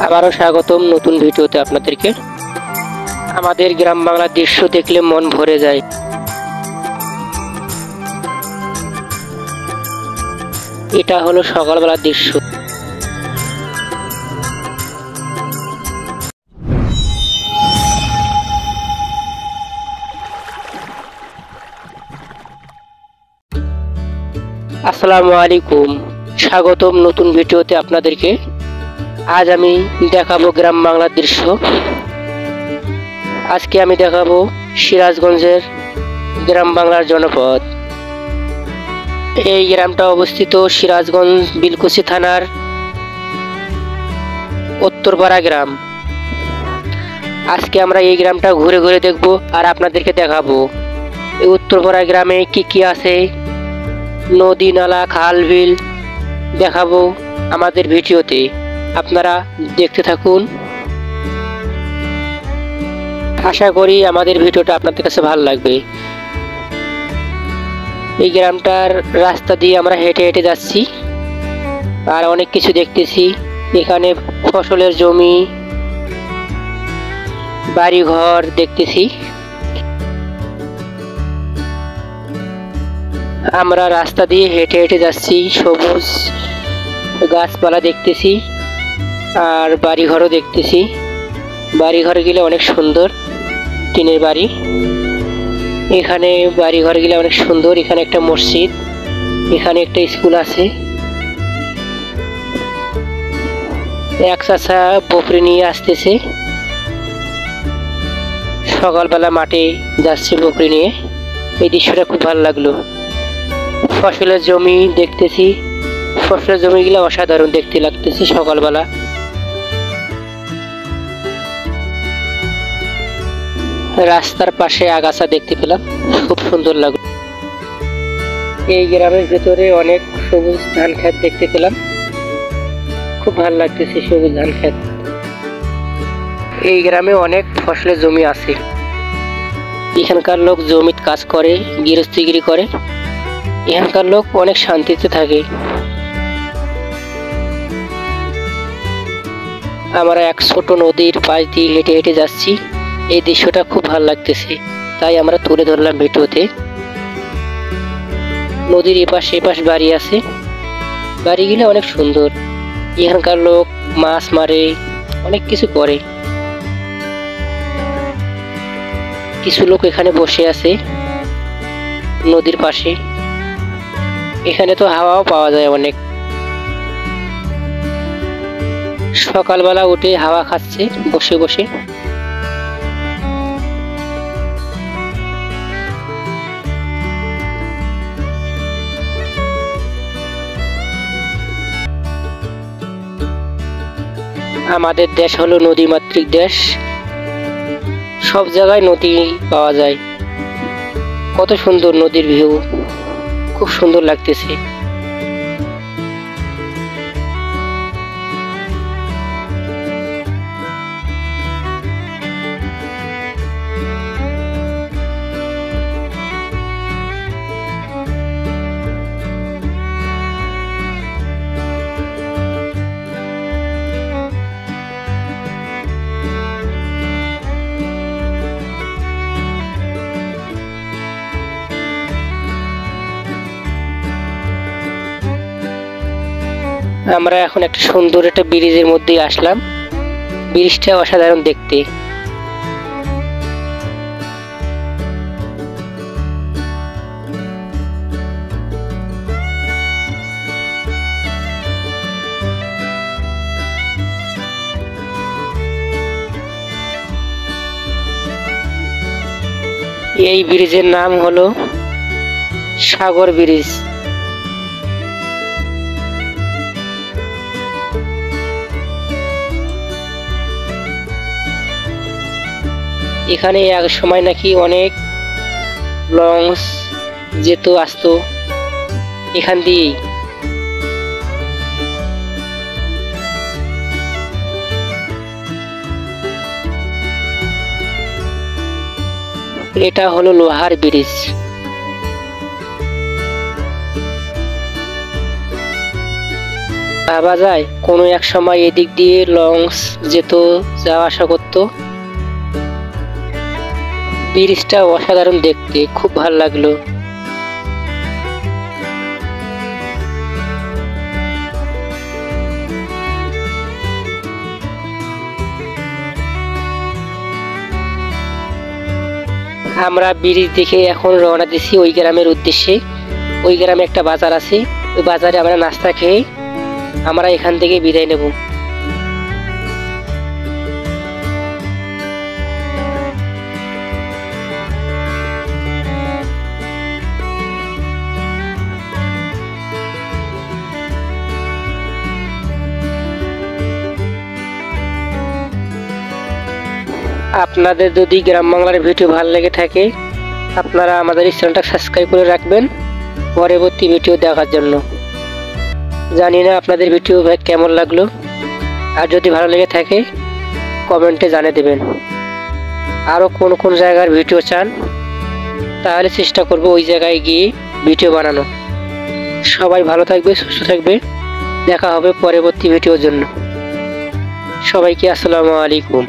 আবারও স্বাগতম নতুন ভিডিওতে আপনাদেরকে। আমাদের গ্রাম বাংলার দৃশ্য দেখলে মন ভরে যায়। এটা হলো সকালবেলার দৃশ্য। আসসালামু আলাইকুম, স্বাগতম নতুন ভিডিওতে আপনাদেরকে। আজ আমি দেখাবো গ্রাম বাংলার দৃশ্য। আজকে আমি দেখাবো সিরাজগঞ্জের গ্রাম বাংলার জনপদ। এই গ্রামটা অবস্থিত সিরাজগঞ্জ বিলকুচি থানার উত্তরপাড়া গ্রাম। আজকে আমরা এই গ্রামটা ঘুরে ঘুরে দেখব আর আপনাদেরকে দেখাবো এই উত্তরপাড়া গ্রামে কি কি আছে, নদী নালা খাল বিল দেখাবো আমাদের ভিডিওতে। আপনারা দেখতে থাকুন। আশা করি আমাদের ভিডিওটা আপনাদের কাছে ভালো লাগবে। এই গ্রামটার রাস্তা দিয়ে আমরা হেঁটে হেঁটে যাচ্ছি আর অনেক কিছু দেখতেছি। এখানে ফসলের জমি, বাড়ি ঘর দেখতেছি। আমরা রাস্তা দিয়ে হেঁটে হেঁটে যাচ্ছি, সবুজ গাছপালা দেখতেছি আর বাড়িঘরও দেখতেছি। বাড়িঘর গেলে অনেক সুন্দর, টিনের বাড়ি। এখানে বাড়িঘর গেলে অনেক সুন্দর। এখানে একটা মসজিদ, এখানে একটা স্কুল আছে। এক চাচা বকরি নিয়ে আসতেছে, সকালবেলা মাঠে যাচ্ছে বকরি নিয়ে। এই দৃশ্যটা খুব ভালো লাগলো। ফসলের জমি দেখতেছি, ফসলের জমিগুলো অসাধারণ দেখতে লাগতেছে সকালবেলা। রাস্তার পাশে আগাছা দেখতে পেলাম, খুব সুন্দর লাগলো। এই গ্রামের ভেতরে অনেক সবুজ ধান ক্ষেত দেখতে পেলাম, খুব ভালো লাগতেছে সবুজ ধান ক্ষেত। এই গ্রামে অনেক ফসলের জমি আছে। এখানকার লোক জমিতে কাজ করে, গৃহস্থিগিরি করে। এখানকার লোক অনেক শান্তিতে থাকে। আমরা এক ছোট নদীর পাশ দিয়ে হেঁটে হেঁটে যাচ্ছি। এই দৃশ্যটা খুব ভালো লাগতেছে, তাই আমরা তুলে ধরলাম ভিডিওতে। নদীর এপাশ এপাশ বাড়ি আছে, বাড়িগুলো অনেক সুন্দর। এখানকার লোক মাছ মারে, অনেক কিছু করে। কিছু লোক এখানে বসে আছে নদীর পাশে। এখানে তো হাওয়াও পাওয়া যায় অনেক। সকালবেলা উঠে হাওয়া খাচ্ছে বসে বসে। আমাদের দেশ হলো নদীমাতৃক দেশ, সব জায়গায় নদী পাওয়া যায়। কত সুন্দর নদীর ভিউ, খুব সুন্দর লাগতেছে। আমরা এখন একটা সুন্দর একটা ব্রিজের মধ্যে আসলাম। ব্রিজটা অসাধারণ দেখতে। এই ব্রিজের নাম হলো সাগর ব্রিজ। এখানে এক সময় নাকি অনেক লঞ্চ যেত আসতো এখান দিয়েই। এটা হলো লোহার ব্রিজ। ভাবা যায় কোনো এক সময় এদিক দিয়ে লঞ্চ যেত, যাওয়া আসা করতো। ব্রিজটা অসাধারণ দেখতে, খুব ভালো লাগলো। আমরা ব্রিজ দেখে এখন রওনা দিছি ওই গ্রামের উদ্দেশ্যে। ওই গ্রামে একটা বাজার আছে, ওই বাজারে আমরা নাস্তা খেয়ে আমরা এখান থেকে বিদায় নেব। আপনাদের যদি গ্রাম বাংলার ভিডিও ভালো লেগে থাকে, আপনারা আমাদের এই চ্যানেলটা সাবস্ক্রাইব করে রাখবেন পরবর্তী ভিডিও দেখার জন্য। জানি না আপনাদের ভিডিও কেমন লাগলো, আর যদি ভালো লেগে থাকে কমেন্টে জানিয়ে দেবেন। আরও কোন কোন জায়গার ভিডিও চান, তাহলে চেষ্টা করব ওই জায়গায় গিয়ে ভিডিও বানানো। সবাই ভালো থাকবে, সুস্থ থাকবে। দেখা হবে পরবর্তী ভিডিওর জন্য। সবাইকে আসসালামু আলাইকুম।